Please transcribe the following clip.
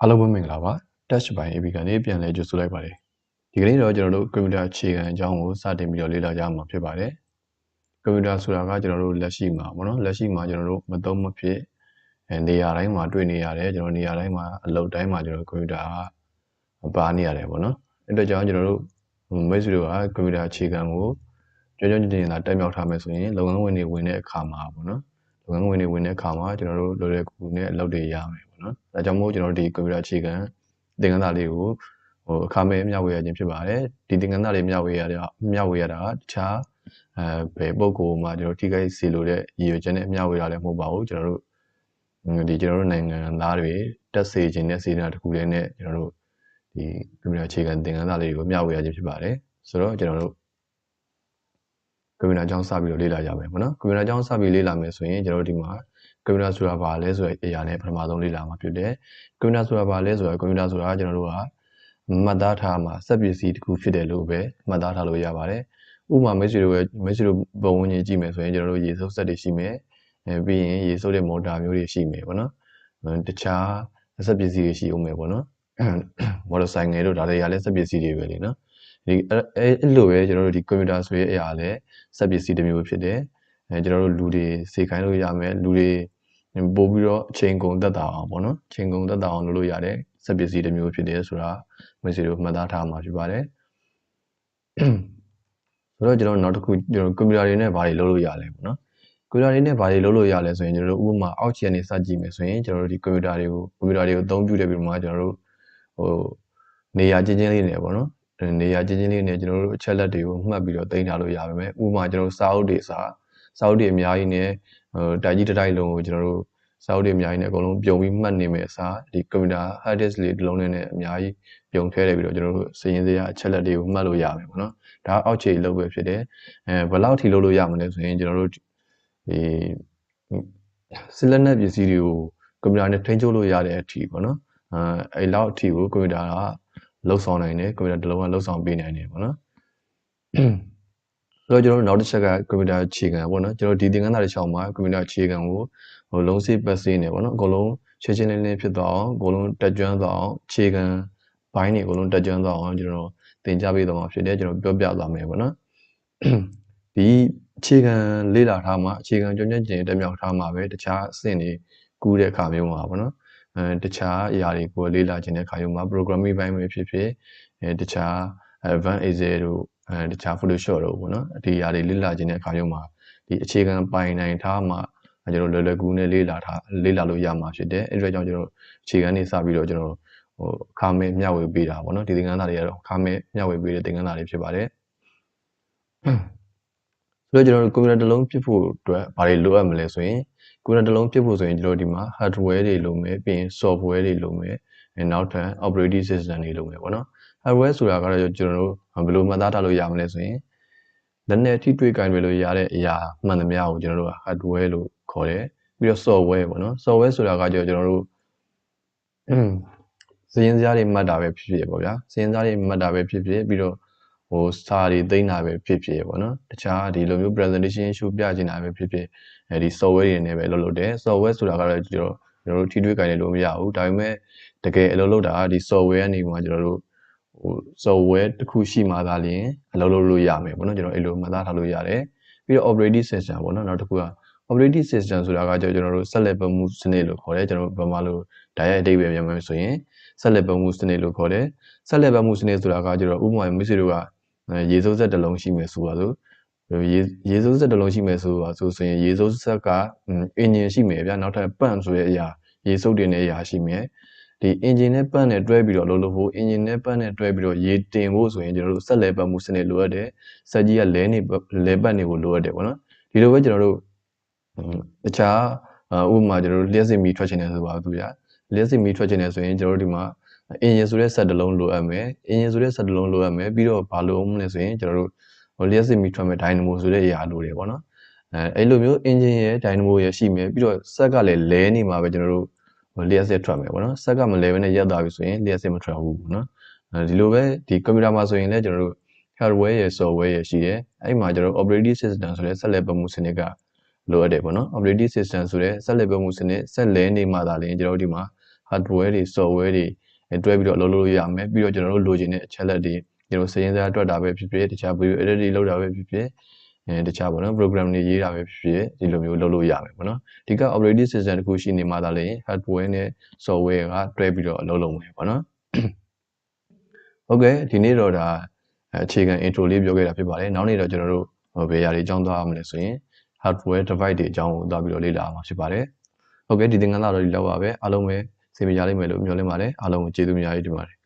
အားလုံးပဲမင်္ဂလာပါ touch ပိုင်း AB ကနေပြန်လဲကြိုဆိုလိုက်ပါတယ်ဒီကနေ့တော့ကျွန်တော်တို့ကွန်ပျူတာအခြေခံအကြောင်းကိုစတင်ပြီးတော့လေ့လာကြမှာဖြစ်ပါတယ်ကွန်ပျူတာဆိုတာကကျွန်တော်တို့လက်ရှိမှာပေါ့နော်လက်ရှိမှာကျွန်တော်တို့မသုံးမဖြစ်နေရာတိုင်းမှာတွေ့နေရတယ်ကျွန်တော်နေရာတိုင်းမှာအလုပ်တိုင်းမှာကျွန်တော်ကွန်ပျူတာကပါနေရတယ်ပေါ့နော်အဲ့တော့ကြောင့်ကျွန်တော်တို့မိတ်ဆွေတို့ကကွန်ပျူတာအခြေခံကိုကြွကြွတင်လာတက်မြောက်ထားမယ်ဆိုရင်လုပ်ငန်းဝင်တွေဝင်တဲ့အခါမှာပေါ့နော်လုပ်ငန်းဝင်တွေဝင်တဲ့အခါမှာကျွန်တော်တို့လိုတဲ့ကူနဲ့အလုပ်တွေရမယ်ပေါ့နော်ဒါကြောင့်မို့ကျွန်တော်တို့ဒီကွန်ပျူတာအခြေခံသင်ခန်းစာလေးကိုအခါမဲ့မျှဝေရခြင်းဖြစ်ပါတယ်ဒီသင်ခန်းစာလေးမျှဝေရတာတခြားဘယ်ပုံကိုမှကျွန်တော်ထိခိုက်စေလိုတဲ့ရည်ရွယ်ချက်နဲ့မျှဝေတာလည်းမဟုတ်ပါဘူးကျွန်တော်တို့နိုင်ငံသားတွေတက်စေခြင်းနဲ့စေတနာတစ်ခုတည်းနဲ့ကျွန်တော်တို့ဒီကွန်ပျူတာအခြေခံသင်ခန်းစာလေးတွေကိုမျှဝေရခြင်းဖြစ်ပါတယ်ဆိုတော့ကျွန်တော်တို့ကွန်ပျူတာအကြောင်းစပြီးတော့လေ့လာကြမယ်ပေါ့နော်ကွန်ပျူတာအကြောင်းစပြီးလေ့လာမယ်ဆိုရင်ကျွန်တော်တို့ဒီမှာကွန်ပျူတာဆိုတာဘာလဲဆိုတဲ့အရာနဲ့ပထမဆုံးလေ့လာမှာဖြစ်တယ်ကွန်ပျူတာဆိုတာဘာလဲဆိုတော့ကွန်ပျူတာဆိုတာကျွန်တော်တို့ကမှတ်သားထားမှာစက်ပစ္စည်းတစ်ခုဖြစ်တယ်လို့ပဲမှတ်သားထားလို့ရပါတယ်ဥပမာမိတ်ဆွေတို့ဘဝဝင်ကြီးကြည့်မယ်ဆိုရင်ကျွန်တော်တို့ရေစုပ်စက်တွေရှိမယ်ပြီးရင်ရေစုပ်တဲ့မော်တာမျိုးတွေရှိမယ်ပေါ့နော်တခြားစက်ပစ္စည်းတွေရှိအောင်မယ်ပေါ့နော်မော်တော်ဆိုင်ငယ်တို့ဒါတွေကလည်းစက်ပစ္စည်းတွေပဲလေနော်ဒီအဲ့လိုပဲကျွန်တော်တို့ဒီကွန်ပျူတာဆိုတဲ့အရာလည်းစက်ပစ္စည်းတစ်မျိုးဖြစ်တယ်ကျွန်တော်တို့လူတွေစေခိုင်းလို့ရမယ်လူတွေပို့ပြီးတော့အချိန်ကုန်သက်သာအောင်ပေါ့နော်အချိန်ကုန်သက်သာအောင်လုပ်လို့ရတဲ့စက်ပစ္စည်းတစ်မျိုးဖြစ်တယ်ဆိုတာမိတ်ဆွေတို့မှတ်သားထားမှာဖြစ်ပါတယ်ဆိုတော့ကျွန်တော်နောက်တစ်ခုကျွန်တော်ကွန်ပျူတာတွေနဲ့ဘာတွေလုပ်လို့ရလဲပေါ့နော်ကွန်ပျူတာတွေနဲ့ဘာတွေလုပ်လို့ရလဲဆိုရင်ကျွန်တော်တို့ဥပမာအောက်ခြေကနေစကြည့်မယ်ဆိုရင်ကျွန်တော်တို့ဒီကွန်ပျူတာတွေကိုအသုံးပြုတဲ့ပြီးမှကျွန်တော်တို့နေရာချင်းချင်းလေးနဲ့ပေါ့နော်နေရာချင်းချင်းလေးနဲ့ကျွန်တော်တို့အချက်လက်တွေကိုမှတ်ပြီးတော့တင်ထားလို့ရပါမယ်ဥပမာကျွန်တော်တို့စာအုပ်တွေအများကြီးနဲ့တိုက်ကြီးတစ်တိုက်လုံးကိုကျွန်တော်တို့စာအုပ်တွေအများကြီးနဲ့အကုန်လုံးပြုံပြီးမှတ်နေမယ်အစားဒီကွန်ပျူတာ hard disk လေးတစ်လုံးနဲ့အများကြီးပြုံထည့်လိုက်ပြီးတော့ကျွန်တော်တို့စရင်စရာအချက်လက်တွေကိုမှတ်လို့ရမယ်ပေါ့နော်ဒါအောက်ခြေလုပ်ပဲဖြစ်တယ်ဘယ်လောက်ထိလုပ်လို့ရမလဲဆိုရင်ကျွန်တော်တို့ဒီစစ်လက်နက်ပစ္စည်းတွေကိုကွန်ပျူတာနဲ့ထိန်းချုပ်လို့ရတဲ့အထိပေါ့နော်အဲ့လောက်အထိကိုကွန်ပျူတာကလှုပ်ဆောင်နိုင်တယ်ကွန်ပျူတာတစ်လုံးကလှုပ်ဆောင်ပေးနိုင်တယ်ပေါ့နော်ဆိုတော့ကျွန်တော်တို့နောက်တစ်ချက်ကကွန်ပျူတာအခြေခံပေါ့နော်ကျွန်တော်ဒီသင်ခန်းစာတစ်ချောင်းမှာကွန်ပျူတာအခြေခံကိုလုံးစိပတ်စေးနေပေါ့နော်အကုန်လုံးရှင်းရှင်းလင်းလင်းဖြစ်သွားအောင်အကုန်လုံးတက်ကြွသွားအောင်အခြေခံဘိုင်းတွေအကုန်လုံးတက်ကြွသွားအောင်ကျွန်တော်သင်ကြားပေးသွားမှာဖြစ်တယ်ကျွန်တော်ပြောပြသွားမယ်ပေါ့နော်ဒီအခြေခံလေ့လာထားမှာအခြေခံကျွမ်းကျင်တက်မြောက်ထားမှာပဲတခြားအဆင့်တွေကူးတဲ့အခါမျိုးမှာပေါ့နော်တခြားအရာတွေကိုလေ့လာခြင်းတဲ့အခါမျိုးမှာ programming ဘိုင်းပဲဖြစ်ဖြစ်တခြား advanced excel တို့တခြား photoshop တို့ပေါ့နော်ဒီအရာတွေလေ့လာခြင်းတဲ့အခါမျိုးမှာဒီအခြေခံပိုင်နိုင်ထားမှာကျွန်တော်လွယ်ကူနဲ့လေ့လာလို့ရမှာဖြစ်တယ်အဲ့ဒီကြောင့်ကျွန်တော်အခြေခံနေစပြီးတော့ကျွန်တော်အခါမဲ့မျှဝေပေးတာပေါ့နော်ဒီသင်ခန်းစာတွေကတော့အခါမဲ့မျှဝေပေးတဲ့သင်ခန်းစာတွေဖြစ်ပါတယ်ဆိုတော့ကျွန်တော်တို့ကွန်ပျူတာတစ်လုံးဖြစ်ဖို့အတွက်ဘာတွေလိုအပ်မလဲဆိုရင်ကွန်ပျူတာတစ်လုံးဖြစ်ဖို့ဆိုရင်ကျွန်တော်ဒီမှာ hardware တွေလိုမယ်ပြီးရင် software တွေလိုမယ်နောက်ထပ် operating system တွေလိုမယ်ပေါ့နော် hardware ဆိုတာကတော့ကျွန်တော်တို့ဘယ်လိုမှတ်သားထားလို့ရမလဲဆိုရင်လက်နဲ့ထိတွေ့ကင်လို့ရတဲ့အရာမှန်သမျှကိုကျွန်တော်တို့က hardware လို့ခေါ်တယ်ပြီးတော့ software ပေါ့နော် software ဆိုတာကကျွန်တော်တို့စရင်းစရာတွေမှတ်တာပဲဖြစ်ဖြစ်ပေါ့ဗျာစရင်းစရာတွေမှတ်တာပဲဖြစ်ဖြစ်ပြီးတော့စာတွေသိမ်းတာပဲဖြစ်ဖြစ်ပေါ့နော်တခြားဒီလိုမျိုး presentation ရှုပြချင်တာပဲဖြစ်ဖြစ်ဒီ software တွေနဲ့ပဲလုပ်တယ် software ဆိုတာကတော့ကျွန်တော်တို့ထိတွေ့ကင်လို့မရဘူးဒါပေမဲ့တကယ်အလုပ်လုပ်တာဒီ software ကနေမှာကျွန်တော်တို့software တစ်ခုရှိမှသာလျှင်အလုပ်လုပ်လို့ရမယ်ပေါ့နော်ကျွန်တော်အဲ့လိုမှတ်သားထားလို့ရတယ်ပြီးတော့ operating system ပေါ့နော်နောက်တစ်ခုက operating system ဆိုတာကကျွန်တော်တို့ဆက်လက်ပတ်မှုစနစ်လို့ခေါ်တယ်ကျွန်တော်တို့ဘာမှလို့ဒါရဲ့အဓိပ္ပာယ်ပြန်မယ်ဆိုရင်ဆက်လက်ပတ်မှုစနစ်လို့ခေါ်တယ်ဆက်လက်ပတ်မှုစနစ်ဆိုတာကကျွန်တော်ဥပမာမိတ်ဆွေတို့ကရေစိုးစက်တစ်လုံးရှိမယ်ဆိုပါစို့ရေစိုးစက်တစ်လုံးရှိမယ်ဆိုပါဆိုရင်ရေစိုးစက်ကအင်ဂျင်ရှိမယ်ဗျာနောက်ထပ်ပန့်ဆိုတဲ့အရာရေစုပ်တင်တဲ့အရာရှိမယ်ဒီအင်ဂျင်နဲ့ပန့်နဲ့တွဲပြီးတော့လုပ်ဖို့အင်ဂျင်နဲ့ပန့်နဲ့တွဲပြီးတော့ရေတင်ဖို့ဆိုရင်ကျွန်တော်တို့ဆက်လက်ပတ်မှုစနစ်လိုအပ်တယ်စက်ကြီးကလဲပတ်နေဖို့လိုအပ်တယ်ပေါ့နော်ဒီလိုပဲကျွန်တော်တို့တခြားဥပမာကျွန်တော်တို့လျှက်စစ်မီထွက်ချင်တယ်ဆိုပါဘူးဗျာလျှက်စစ်မီထွက်ချင်တယ်ဆိုရင်ကျွန်တော်တို့ဒီမှာအင်ဂျင်ဆိုတဲ့ဆက်တစ်လုံးလိုအပ်မယ်အင်ဂျင်ဆိုတဲ့ဆက်တစ်လုံးလိုအပ်မယ်ပြီးတော့ဘာလိုအောင်လဲဆိုရင်ကျွန်တော်တို့လျှက်စစ်မီထွက်မယ်ဒိုင်နမိုဆိုတဲ့အရာလိုတယ်ပေါ့နော်အဲ့လိုမျိုးအင်ဂျင်ရဲ့ဒိုင်နမိုရဲ့ရှိမယ်ပြီးတော့ဆက်ကလည်းလဲနေမှာပဲကျွန်တော်တို့လျှက်စစ်ထွက်မယ်ပေါ့နော်ဆက်ကမလဲဘဲနဲ့ရက်သွားပြီဆိုရင်လျှက်စစ်မထွက်ဘူးပေါ့နော်ဒီလိုပဲဒီကွန်ပျူတာမှာဆိုရင်လည်းကျွန်တော်တို့ hardware ရဲ့ software ရဲ့ရှိတယ်အဲ့မှာကျွန်တော် operating system ဆိုတဲ့ဆက်လက်ပတ်မှုစနစ်ကလိုအပ်တယ်ပေါ့နော် operating system ဆိုတဲ့ဆက်လက်ပတ်မှုစနစ်ဆက်လဲနေမှသာလျှင်ကျွန်တော်ဒီမှာ hardware တွေ software တွေတွဲပြီးတော့လုပ်လို့ရမယ်ပြီးတော့ကျွန်တော်တို့လိုချင်တဲ့အချက်လက်တွေကျွန်တော်စရင်းစားတွက်တာပဲဖြစ်ဖြစ်တခြား video edit တွေလုပ်တာပဲဖြစ်ဖြစ်တခြားပေါ့နော် program တွေရေးတာပဲဖြစ်ဖြစ်ဒီလိုမျိုးလုပ်လို့ရမယ်ပေါ့နော်ဒီက operating system တခုရှိနေမှသာလေ hardware နဲ့ software ကတွဲပြီးတော့အလုပ်လုပ်မယ်ပေါ့နော်ဟုတ်ကဲ့ဒီနေ့တော့ဒါအခြေခံ intro လေးပြောခဲ့တာဖြစ်ပါတယ်နောက်နေ့တော့ကျွန်တော်တို့ဘယ်အရာတွေအကြောင်းသွားရမလဲဆိုရင် hardware device တွေအကြောင်းကိုသွားပြီးတော့လေ့လာမှာဖြစ်ပါတယ်ဟုတ်ကဲ့ဒီသင်ခန်းစာတော့ဒီလောက်ပါပဲအားလုံးပဲစေမကြလိမ့်မယ်လို့မျှော်လင့်ပါတယ်အားလုံးကိုကျေးဇူးများကြီးတင်ပါတယ်